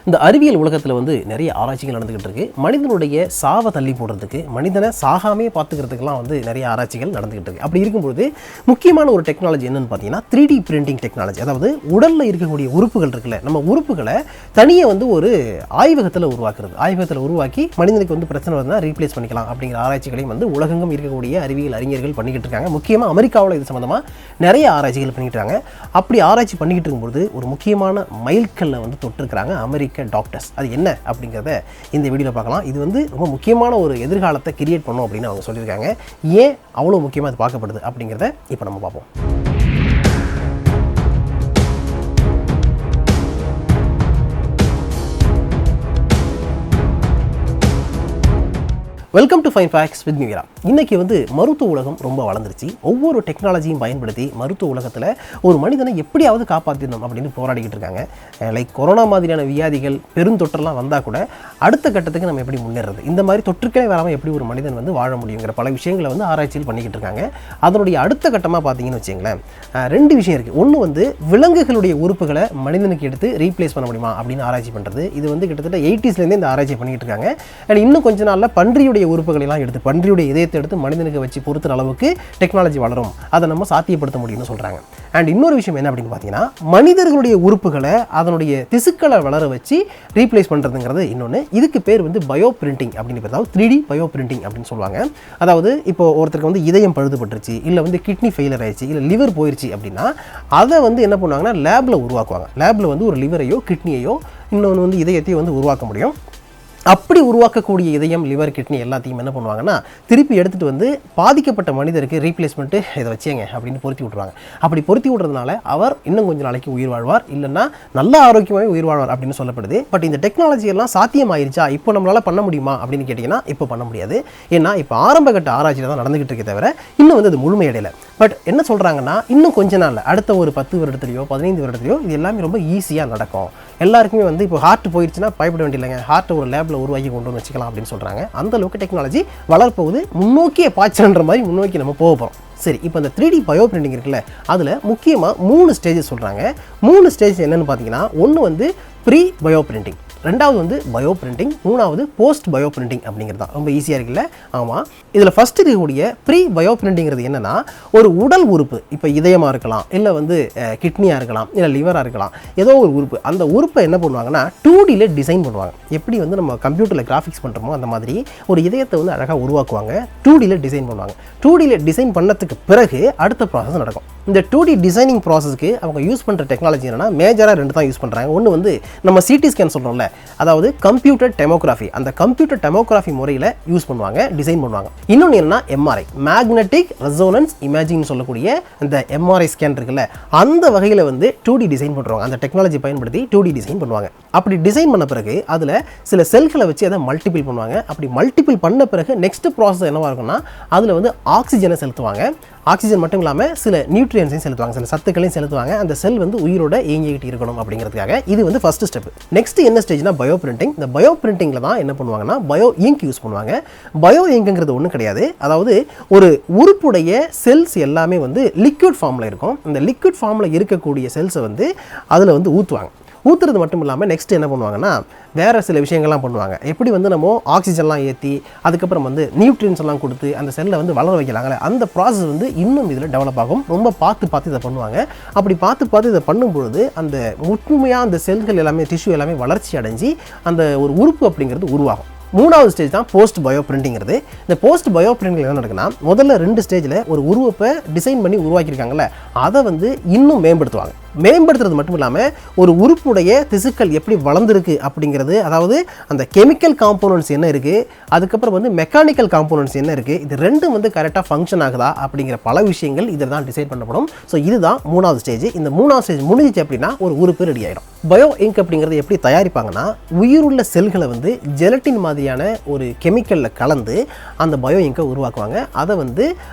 இந்த அறிவியல் உலகத்தில் வந்து நிறைய ஆராய்ச்சிகள் நடந்துகிட்டு இருக்கு. மனிதனுடைய சாவை தள்ளி போடுறதுக்கு, மனிதனை சாகாமே பார்த்துக்கிறதுக்கெல்லாம் வந்து நிறைய ஆராய்ச்சிகள் நடந்துகிட்டு இருக்கு. அப்படி இருக்கும்போது முக்கியமான ஒரு டெக்னாலஜி என்னன்னு பார்த்தீங்கன்னா 3D பிரிண்டிங் டெக்னாலஜி. அதாவது உடலில் இருக்கக்கூடிய உறுப்புகள் இருக்குல்ல, நம்ம உறுப்புகளை தனியாக வந்து ஒரு ஆய்வகத்தில் உருவாக்குறது. ஆய்வகத்தில் உருவாக்கி மனிதனுக்கு வந்து பிரச்சனை வருதுன்னா ரீப்ளேஸ் பண்ணிக்கலாம் அப்படிங்கிற ஆராய்ச்சிகளையும் வந்து உலகெங்கும் இருக்கக்கூடிய அறிவியல் அறிஞர்கள் பண்ணிக்கிட்டு இருக்காங்க. முக்கியமாக அமெரிக்காவில் இது சம்மந்தமாக நிறைய ஆராய்ச்சிகள் பண்ணிக்கிட்டு இருக்காங்க. அப்படி ஆராய்ச்சி பண்ணிக்கிட்டு இருக்கும்போது ஒரு முக்கியமான மைல்கல்லை வந்து தொட்டிருக்கிறாங்க அமெரிக்க டாக்டர்ஸ். அது என்ன அப்படிங்கிறத இந்த வீடியோவில் பார்க்கலாம். இது வந்து ரொம்ப முக்கியமான ஒரு எதிர்காலத்தை கிரியேட் பண்ணும் அப்படின்னு அவங்க சொல்லியிருக்காங்க. ஏன் அவ்வளோ முக்கியமாக அது பார்க்கப்படுது அப்படிங்கிறத இப்போ நம்ம பார்ப்போம். Welcome to fine facts with Meera. இன்றைக்கி வந்து மருத்துவ உலகம் ரொம்ப வளர்ந்துருச்சு. ஒவ்வொரு டெக்னாலஜியும் பயன்படுத்தி மருத்துவ உலகத்தில் ஒரு மனிதனை எப்படியாவது காப்பாற்றிடணும் அப்படின்னு போராடிக்கிட்டு இருக்காங்க. லைக் கொரோனா மாதிரியான வியாதிகள் பெருந்தொற்றெல்லாம் வந்தால் கூட அடுத்த கட்டத்துக்கு நம்ம எப்படி முன்னேறது, இந்த மாதிரி தொற்றுக்களே வராமல் எப்படி ஒரு மனிதன் வந்து வாழ முடியுங்கிற பல விஷயங்களை வந்து ஆராய்ச்சியில் பண்ணிக்கிட்டு இருக்காங்க. அதனுடைய அடுத்த கட்டமாக பார்த்தீங்கன்னு வச்சுங்களேன், ரெண்டு விஷயம் இருக்குது. ஒன்று வந்து விலங்குகளுடைய உறுப்புகளை மனிதனுக்கு எடுத்து ரீப்ளேஸ் பண்ண முடியுமா அப்படின்னு ஆராய்ச்சி பண்ணுறது. இது வந்து கிட்டத்தட்ட 80ஸ்லேருந்தே இந்த ஆராய்ச்சி பண்ணிக்கிட்டு இருக்காங்க. அண்ட் இன்னும் கொஞ்ச நாளில் பன்றியுடைய உறுப்புகளெல்லாம் எடுத்து, பன்றியுடைய இதயத்தை எடுத்து மனிதனுக்கு வச்சு பொறுத்துற அளவுக்கு டெக்னாலஜி வளரும், அதை நம்ம சாத்தியப்படுத்த முடியும்னு சொல்கிறாங்க. அண்ட் இன்னொரு விஷயம் என்ன அப்படின்னு பார்த்தீங்கன்னா, மனிதர்களுடைய உறுப்புகளை அதனுடைய திசுக்களை வளர வச்சு ரீப்ளேஸ் பண்ணுறதுங்கிறது இன்னொன்று. இதுக்கு பேர் வந்து பயோ பிரிண்டிங் அப்படின்னு பேர். அதாவது 3D பயோ பிரிண்டிங் அப்படின்னு சொல்லுவாங்க. அதாவது இப்போ ஒருத்தருக்கு வந்து இதயம் பழுதுபட்டுருச்சு, இல்லை வந்து கிட்னி ஃபெயிலியர் ஆயிடுச்சு, இல்லை லிவர் போயிடுச்சு அப்படின்னா அதை வந்து என்ன பண்ணுவாங்கன்னா லேபில் உருவாக்குவாங்க. லேபில் வந்து ஒரு லிவரையோ கிட்னியையோ இன்னொன்று வந்து இதயத்தையும் வந்து உருவாக்க முடியும். அப்படி உருவாக்கக்கூடிய இதயம், லிவர், கிட்னி எல்லாத்தையும் என்ன பண்ணுவாங்கன்னா திருப்பி எடுத்துகிட்டு வந்து பாதிக்கப்பட்ட மனிதருக்கு ரீப்ளேஸ்மெண்ட்டு இதை வச்சேங்க அப்படின்னு பொருத்தி விட்ருவாங்க. அப்படி பொருத்தி விட்றதுனால அவர் இன்னும் கொஞ்சம் நாளைக்கு உயிர் வாழ்வார், இல்லைன்னா நல்ல ஆரோக்கியமாகவே உயிர் வாழ்வார் அப்படின்னு சொல்லப்படுது. பட் இந்த டெக்னாலஜி எல்லாம் சாத்தியமாயிருச்சா, இப்போ நம்மளால் பண்ண முடியுமா அப்படின்னு கேட்டிங்கன்னா இப்போ பண்ண முடியாது. ஏன்னா இப்போ ஆரம்பகட்ட ஆராய்ச்சியில் தான் நடந்துகிட்டு இருக்கே தவிர இன்னும் வந்து அது முழுமையடையலை. பட் என்ன சொல்கிறாங்கன்னா இன்னும் கொஞ்ச நாளில், அடுத்த ஒரு 10 வருடத்துலையோ 15 வருடத்துலையோ இது எல்லாமே ரொம்ப ஈஸியாக நடக்கும். எல்லாருக்குமே வந்து இப்போ ஹார்ட் போயிடுச்சுன்னா பயப்பட வேண்டியதில்லைங்க, ஹார்ட்டை ஒரு லேபில் உருவாக்கி கொண்டு வந்து வச்சுக்கலாம் அப்படின்னு சொல்கிறாங்க. அந்த அளவுக்கு டெக்னாலஜி வளர்ப்போகுது. முன்னோக்கிய பாய்ச்சல்ன்ற மாதிரி முன்னோக்கி நம்ம போக போகிறோம். சரி, இப்போ இந்த 3D பயோ பிரிண்டிங் இருக்குல்ல, அதில் முக்கியமாக 3 ஸ்டேஜஸ் சொல்கிறாங்க. 3 ஸ்டேஜ் என்னென்னு பார்த்தீங்கன்னா, ஒன்று வந்து ப்ரீ பயோ பிரிண்டிங், ரெண்டாவது வந்து பயோ பிரிண்டிங், மூணாவது போஸ்ட் பயோ பிரிண்டிங் அப்படிங்கிறது தான். ரொம்ப ஈஸியாக இருக்குல்ல? ஆமாம். இதில் ஃபஸ்ட்டு இருக்கக்கூடிய ப்ரீ பயோ பிரிண்டிங்கிறது என்னென்னா, ஒரு உடல் உறுப்பு, இப்போ இதயமாக இருக்கலாம், இல்லை வந்து கிட்னியாக இருக்கலாம், இல்லை லிவராக இருக்கலாம், ஏதோ ஒரு உறுப்பு, அந்த உறுப்பை என்ன பண்ணுவாங்கன்னா 2Dயில் டிசைன் பண்ணுவாங்க. எப்படி வந்து நம்ம கம்ப்யூட்டரில் கிராஃபிக்ஸ் பண்ணுறோமோ அந்த மாதிரி ஒரு இதயத்தை வந்து அழகாக உருவாக்குவாங்க, 2Dயில் டிசைன் பண்ணுவாங்க. 2Dயில் டிசைன் பண்ணதுக்கு பிறகு அடுத்த ப்ராசஸ் நடக்கும். இந்த 2D டிசைனிங் ப்ராசஸ்க்கு அவங்க யூஸ் பண்ணுற டெக்னாலஜி என்னென்னா மேஜராக 2 தான் யூஸ் பண்ணுறாங்க. ஒன்று வந்து நம்ம சிடி ஸ்கேன் சொல்கிறோம்ல, அதாவது கம்ப்யூட்டர் டெமோகிராஃபி, அந்த கம்ப்யூட்டர் டெமோகிராஃபி முறையில் யூஸ் பண்ணுவாங்க, டிசைன் பண்ணுவாங்க. இன்னொன்று என்னன்னா எம்ஆர்ஐ, மேக்னெட்டிக் ரெசோனன்ஸ் இமேஜிங் சொல்லக்கூடிய இந்த எம்ஆர்ஐ ஸ்கேன் இருக்குல்ல, அந்த வகையில் வந்து 2D டிசைன் பண்ணுறாங்க. அந்த டெக்னாலஜி பயன்படுத்தி 2D டிசைன் பண்ணுவாங்க. அப்படி டிசைன் பண்ண பிறகு அதில் சில செல்களை வச்சு அதை மல்டிபிள் பண்ணுவாங்க. அப்படி மல்டிபிள் பண்ண பிறகு நெக்ஸ்ட் ப்ராசஸ் என்னவாக இருக்குன்னா, அதில் வந்து ஆக்சிஜனை செலுத்துவாங்க. ஆக்சிஜன் மட்டும் இல்லாமல் சில நியூட்ரியன்ஸையும் செலுத்துவாங்க, சில சத்துக்களையும் செலுத்துவாங்க. அந்த செல் வந்து உயிரோட இயங்கிக்கிட்டு இருக்கணும் அப்படிங்கிறதுக்காக. இது வந்து ஃபஸ்ட்டு ஸ்டெப். நெக்ஸ்ட் என்ன ஸ்டேஜ்னா பயோ பிரிண்டிங். இந்த பயோ பிரிண்டிங்கில் தான் என்ன பண்ணுவாங்கன்னா பயோ இங்க் யூஸ் பண்ணுவாங்க. பயோ இங்க்ங்கிறது ஒன்றும் கிடையாது. அதாவது ஒரு உறுப்புடைய செல்ஸ் எல்லாமே வந்து லிக்விட் ஃபார்மில் இருக்கும். இந்த லிக்விட் ஃபார்மில் இருக்கக்கூடிய செல்ஸை வந்து அதில் வந்து ஊற்றுவாங்க. ஊற்றுறது மட்டும் இல்லாமல் நெக்ஸ்ட் என்ன பண்ணுவாங்கன்னா வேறு சில விஷயங்கள்லாம் பண்ணுவாங்க. எப்படி வந்து நம்ம ஆக்சிஜன்லாம் ஏற்றி அதுக்கப்புறம் வந்து நியூட்ரியன்ஸ் எல்லாம் கொடுத்து அந்த செல்லை வந்து வளர வைக்கலாங்களே, அந்த ப்ராசஸ் வந்து இன்னும் இதில் டெவலப் ஆகும். ரொம்ப பார்த்து இதை பண்ணுவாங்க. அப்படி பார்த்து இதை பண்ணும்பொழுது அந்த முழுமையாக அந்த செல்கள் எல்லாமே, டிஷ்யூ எல்லாமே வளர்ச்சி அடைஞ்சி அந்த ஒரு உறுப்பு அப்படிங்கிறது உருவாகும். மூணாவது ஸ்டேஜ் தான் போஸ்ட் பயோ பிரிண்டிங்கிறது. இந்த போஸ்ட் பயோ பிரிண்டிங் என்ன நடக்குன்னா, முதல்ல 2 ஸ்டேஜில் ஒரு உருவப்பை டிசைன் பண்ணி உருவாக்கியிருக்காங்கல்ல, அதை வந்து இன்னும் மேம்படுத்துவாங்க. மேம்படுத்துறது மட்டும் இல்லாமல் ஒரு உறுப்புடைய திசுக்கள் எப்படி வளர்ந்துருக்கு அப்படிங்கிறது, அதாவது அந்த கெமிக்கல் காம்போனன்ட்ஸ் என்ன இருக்குது, அதுக்கப்புறம் வந்து மெக்கானிக்கல் காம்போனன்ட்ஸ் என்ன இருக்குது, இது ரெண்டும் வந்து கரெக்டாக ஃபங்க்ஷன் ஆகுதா அப்படிங்கிற பல விஷயங்கள் இதில் தான் டிசைட் பண்ணப்படும். ஸோ இதுதான் 3வது ஸ்டேஜ். இந்த 3வது ஸ்டேஜ் முடிஞ்சிச்சு அப்படின்னா ஒரு உறுப்பு ரெடி ஆகிடும். பயோ இங்க் அப்படிங்கிறது எப்படி தயாரிப்பாங்கன்னா, உயிருள்ள செல்களை வந்து ஜெலட்டின் மாதிரியான ஒரு கெமிக்கலில் கலந்து அந்த பயோ இங்கை உருவாக்குவாங்க. அதை வந்து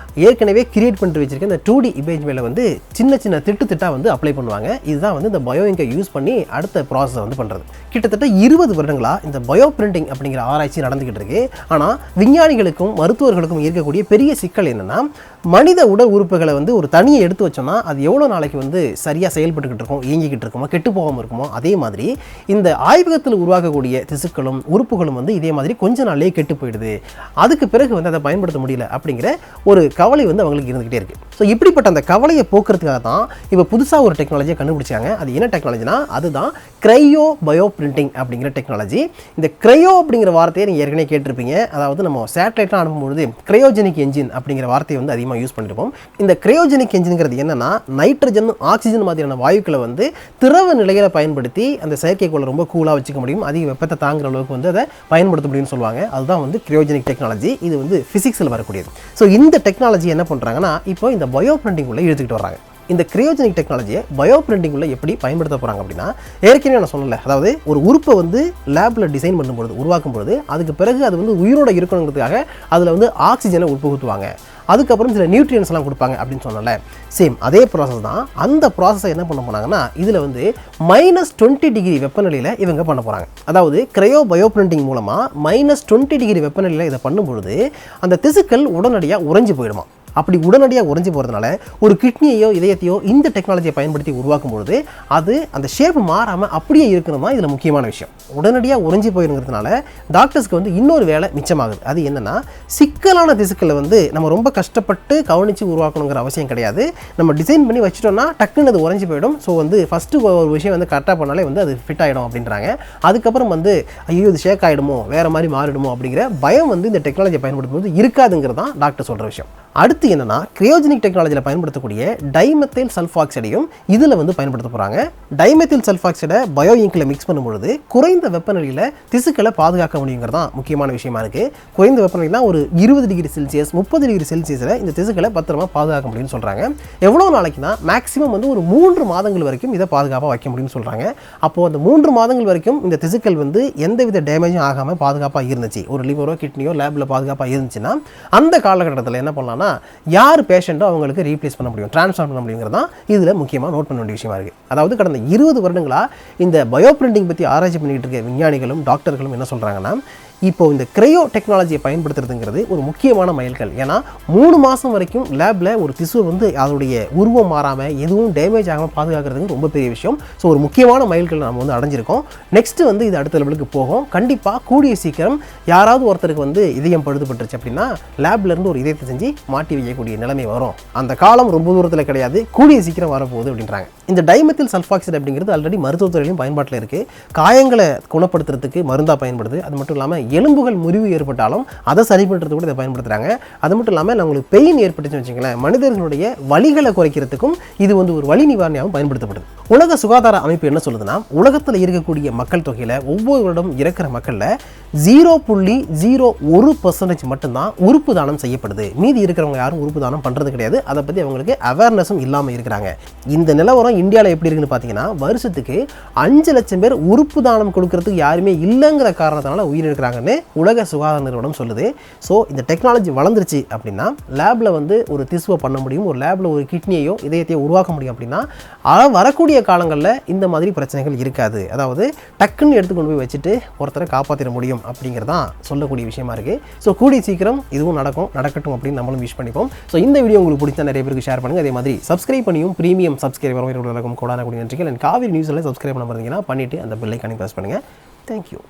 ஏற்கனவே கிரியேட் பண்ணி வச்சிருக்க இந்த 2D இமேஜ் மேலே வந்து சின்ன திட்டாக வந்து அப்ளை பண்ணுவாங்க. பண்ணுவாங்க. இதுதான் வந்து இந்த பயோ இங்கை யூஸ் பண்ணி அடுத்த ப்ராசஸை வந்து பண்ணுறது. கிட்டத்தட்ட 20 வருடங்களாக இந்த பயோ பிரிண்டிங் அப்படிங்கிற ஆராய்ச்சி நடந்துக்கிட்டு இருக்கு. ஆனால் விஞ்ஞானிகளுக்கும் மருத்துவர்களுக்கும் இருக்கக்கூடிய பெரிய சிக்கல் என்னென்னா, மனித உடல் உறுப்புகளை வந்து ஒரு தனியை எடுத்து வச்சோம்னா அது எவ்வளோ நாளைக்கு வந்து சரியாக செயல்பட்டுக்கிட்டு இருக்கும், இயங்கிக்கிட்டு இருக்குமோ, கெட்டு போகாமல் இருக்குமோ, அதே மாதிரி இந்த ஆய்வகத்தில் உருவாக்கக்கூடிய திசுக்களும் உறுப்புகளும் வந்து இதே மாதிரி கொஞ்ச நாள்லேயே கெட்டு போயிடுது. அதுக்கு பிறகு வந்து அதை பயன்படுத்த முடியல அப்படிங்கிற ஒரு கவலை வந்து அவங்களுக்கு இருந்துகிட்டே இருக்குது. ஸோ இப்படிப்பட்ட அந்த கவலையை போக்குறதுக்காக தான் இப்போ புதுசாக ஒரு டெக்னாலஜியை கண்டுபிடிச்சாங்க. அது என்ன டெக்னாலஜினா, அதுதான் கிரையோ பயோ பிரிண்டிங் அப்படிங்கிற டெக்னாலஜி. இந்த கிரையோ அப்படிங்கிற வார்த்தையை நீங்கள் ஏற்கனவே கேட்டிருப்பீங்க. அதாவது நம்ம சேட்டலைட்லாம் அனுப்பும்பொழுது கிரையோஜெனிக் என்ஜின் அப்படிங்கிற வார்த்தையை வந்து அதிகமாக யூஸ் பண்ணியிருப்போம். இந்த கிரையோஜெனிக் என்ஜின்ங்கிறது என்னன்னா, நைட்ரஜன் ஆக்சிஜன் மாதிரியான வாயுக்களை வந்து திரவ நிலையில பயன்படுத்தி அந்த செயற்கைக்கோளை ரொம்ப கூலாக வச்சுக்க முடியும், அதிக வெப்பத்தை தாங்குற அளவுக்கு வந்து அதை பயன்படுத்த முடியும்னு சொல்லுவாங்க. அதுதான் வந்து கிரையோஜெனிக் டெக்னாலஜி. இது வந்து ஃபிசிக்ஸில் வரக்கூடியது. ஸோ இந்த டெக்னாலஜி என்ன பண்ணுறாங்கன்னா, இப்போ இந்த பயோ பிரிண்டிங் உள்ள இழுத்துக்கிட்டு வர்றாங்க. இந்த கிரையோஜெனிக் டெக்னாலஜியை பயோ பிரிண்டிங் உள்ள எப்படி பயன்படுத்த போகிறாங்க அப்படின்னா, ஏற்கனவே நான் சொன்னல, அதாவது ஒரு உறுப்பை வந்து லேபில் டிசைன் பண்ணும்பொழுது, உருவாக்கும் பொழுது, அதுக்கு பிறகு அது வந்து உயிரோட இருக்கணுங்கிறதுக்காக அதில் வந்து ஆக்சிஜனை உட்புகுத்துவாங்க. அதுக்கப்புறம் சில நியூட்ரியன்ஸ்லாம் கொடுப்பாங்க அப்படின்னு சொன்னல. சேம் அதே ப்ராசஸ் தான். அந்த ப்ராசஸை என்ன பண்ண போனாங்கன்னா, இதில் வந்து -20 டிகிரி வெப்பநிலையில் இவங்க பண்ண போகிறாங்க. அதாவது கிரையோ பயோ பிரிண்டிங் மூலமாக -20 டிகிரி வெப்பநிலையில் இதை பண்ணும்பொழுது அந்த திசுக்கள் உடனடியாக உறைஞ்சி போயிடுமா. அப்படி உடனடியாக உறைஞ்சி போகிறதுனால ஒரு கிட்னியையோ இதயத்தையோ இந்த டெக்னாலஜியை பயன்படுத்தி உருவாக்கும் பொழுது அது அந்த ஷேப் மாறாமல் அப்படியே இருக்கணும் தான் இதில் முக்கியமான விஷயம். உடனடியாக உறைஞ்சி போயிருங்கிறதுனால டாக்டர்ஸ்க்கு வந்து இன்னொரு வேலை மிச்சமாகுது. அது என்னென்னா, சிக்கலான திசுக்களை வந்து நம்ம ரொம்ப கஷ்டப்பட்டு கவனித்து உருவாக்கணுங்கிற அவசியம் கிடையாது. நம்ம டிசைன் பண்ணி வச்சுட்டோம்னா டக்குன்னு அது உறைஞ்சி போயிடும். ஸோ வந்து ஃபஸ்ட்டு ஒரு விஷயம் வந்து கரெக்டாக பண்ணாலே வந்து அது ஃபிட் ஆகிடும் அப்படின்றாங்க. அதுக்கப்புறம் வந்து ஐயோ இது ஷேக் ஆகிடுமோ, வேறு மாதிரி மாறிடுமோ அப்படிங்கிற பயம் வந்து இந்த டெக்னாலஜியை பயன்படுத்தும் போது இருக்காதுங்கிறது தான் டாக்டர் சொல்கிற விஷயம். அடுத்து என்னன்னா, கிரையோஜெனிக் டெக்னாலஜியில் பயன்படுத்தக்கூடிய டைமெத்தில் சல்ஃபாக்சைடையும் இதில் வந்து பயன்படுத்த போகிறாங்க. டைமெத்தில் சல்ஃபாக்சைடை பயோ இங்கில் மிக்ஸ் பண்ணும்பொழுது குறைந்த வெப்பநிலையில் திசுக்களை பாதுகாக்க முடியுங்கிறது தான் முக்கியமான விஷயமா இருக்குது. குறைந்த வெப்பநிலைனா ஒரு 20 டிகிரி செல்சியஸ் 30 டிகிரி செல்சியஸில் இந்த திசுக்களை பத்திரமா பாதுகாக்க முடியும்னு சொல்கிறாங்க. எவ்வளோ நாளைக்குனா, மேக்ஸிமம் வந்து ஒரு 3 மாதங்கள் வரைக்கும் இதை பாதுகாப்பாக வைக்க முடியும்னு சொல்கிறாங்க. அப்போது அந்த 3 மாதங்கள் வரைக்கும் இந்த திசுக்கள் வந்து எந்தவித டேமேஜும் ஆகாமல் பாதுகாப்பாக இருந்துச்சு, ஒரு லிவரோ கிட்னியோ லேபில் பாதுகாப்பாக இருந்துச்சுன்னா, அந்த காலகட்டத்தில் என்ன பண்ணலாம்னா, யார் பேஷண்ட்டோ அவங்களுக்கு ரீப்ளேஸ் பண்ண முடியும், ட்ரான்ஸ்ஃபார்ம் பண்ண முடியுங்கிறது தான் இதில் முக்கியமாக நோட் பண்ண வேண்டிய விஷயமா இருக்குது. அதாவது கடந்த 20 வருடங்களாக இந்த பயோ பிரிண்டிங் பற்றி ஆராய்ச்சி பண்ணிக்கிட்டு இருக்க விஞ்ஞானிகளும் டாக்டர்களும் என்ன சொல்கிறாங்கன்னா, இப்போ இந்த கிரையோ டெக்னாலஜியை பயன்படுத்துறதுங்கிறது ஒரு முக்கியமான மைல்கல். ஏன்னா 3 மாதம் வரைக்கும் லேபில் ஒரு திசு வந்து அதோடைய உருவம் மாறாமல் எதுவும் டேமேஜ் ஆகாமல் பாதுகாக்கிறதுக்கு ரொம்ப பெரிய விஷயம். ஸோ ஒரு முக்கியமான மைல்கல் நம்ம வந்து அடைஞ்சிருக்கோம். நெக்ஸ்ட்டு வந்து இது அடுத்த லெவலுக்கு போகும். கண்டிப்பாக கூடிய சீக்கிரம் யாராவது ஒருத்தருக்கு வந்து இதயம் பழுதுபட்டுருச்சு அப்படின்னா லேப்லேருந்து ஒரு இதயத்தை செஞ்சு மாட்டி வைக்கக்கூடிய நிலைமை வரும். அந்த காலம் ரொம்ப தூரத்தில் கிடையாது, கூடிய சீக்கிரம் வரப்போகுது அப்படின்றாங்க. இந்த டைமெத்தில் சல்ஃபாக்சைடு அப்படிங்கிறது ஆல்ரெடி மருத்துவத்துறையிலும் பயன்பாட்டில் இருக்குது. காயங்களை குணப்படுத்துறதுக்கு மருந்தாக பயன்படுது. அது மட்டும் இல்லாமல் எலும்புகள் முறிவு ஏற்பட்டாலும் அதை சரி பண்ணுறது கூட இதை பயன்படுத்துகிறாங்க. அது மட்டும் இல்லாமல் நம்மளுக்கு பெயின் ஏற்பட்டுச்சுன்னு வச்சுங்களேன், மனிதர்களுடைய வலிகளை குறைக்கிறதுக்கும் இது வந்து ஒரு வலி நிவாரணியாகவும் பயன்படுத்தப்படுது. உலக சுகாதார அமைப்பு என்ன சொல்லுதுன்னா, உலகத்தில் இருக்கக்கூடிய மக்கள் தொகையில் ஒவ்வொரு வருடம் இறக்கிற மக்களில் 0.01% மட்டும்தான் உறுப்பு தானம் செய்யப்படுது. மீதி இருக்கிறவங்க யாரும் உறுப்பு தானம் பண்ணுறது கிடையாது. அதை பற்றி அவங்களுக்கு அவேர்னஸும் இல்லாமல் இருக்கிறாங்க. இந்த நிலவரம் இந்தியாவில் எப்படி இருக்குன்னு பார்த்தீங்கன்னா, வருஷத்துக்கு 5 லட்சம் பேர் உறுப்பு தானம் கொடுக்கறதுக்கு யாருமே இல்லைங்கிற காரணத்தினால உயிரிழக்கிறாங்கன்னு உலக சுகாதார நிறுவனம் சொல்லுது. ஸோ இந்த டெக்னாலஜி வளர்ந்துருச்சு அப்படின்னா லேபில் வந்து ஒரு திசுவை பண்ண முடியும், ஒரு லேபில் ஒரு கிட்னியையோ இதயத்தையோ உருவாக்க முடியும் அப்படின்னா வரக்கூடிய காலங்களில் இந்த மாதிரி பிரச்சனைகள் இருக்காது. அதாவது டக்குன்னு எடுத்துக்கொண்டு போய் வச்சுட்டு ஒருத்தரை காப்பாற்றிட முடியும் அப்படிங்கிறதான் சொல்லக்கூடிய விஷயமா இருக்குது. ஸோ கூடிய சீக்கிரம் இதுவும் நடக்கட்டும் அப்படின்னு நம்மளும் விஷ் பண்ணிப்போம். ஸோ இந்த வீடியோ உங்களுக்கு பிடிச்சா நிறைய பேருக்கு ஷேர் பண்ணுங்கள். அதே மாதிரி சப்ஸ்கிரைப் பண்ணியும் ப்ரீமியம் சப்ஸ்கிரைபர் கோடான கூடிய நன்றிகள். அண்ட் காவேரி நியூஸில் சப்ஸ்கிரைப் பண்ண பார்த்தீங்கன்னா பண்ணிவிட்டு அந்த பெல் ஐகானை ப்ரெஸ் பண்ணுங்கள். தேங்க்யூ.